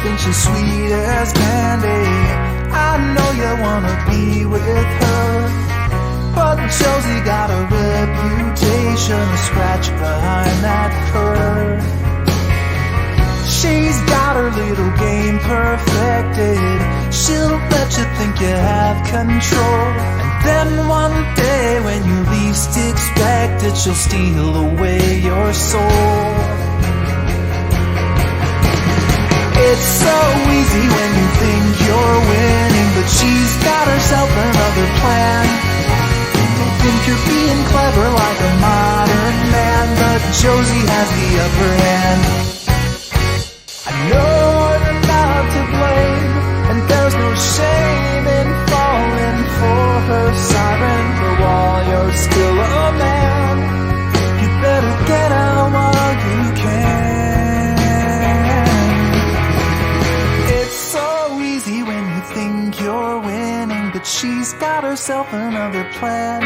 think she's sweet as candy. I know you wanna be with her, but Josie got a reputation to scratch behind that fur. She's got her little game perfected. She'll let you think you have control, and then one day when you least expect it, she'll steal away your soul. It's so easy when you think you're winning, but she's got herself another plan. Don't think you're being clever like a modern man, but Josie has the upper hand. I know you're not to blame, and there's no shame in falling for her siren. For while you're still a man, you better get out while you can. It's so easy when you think you're winning, but she's got herself another plan.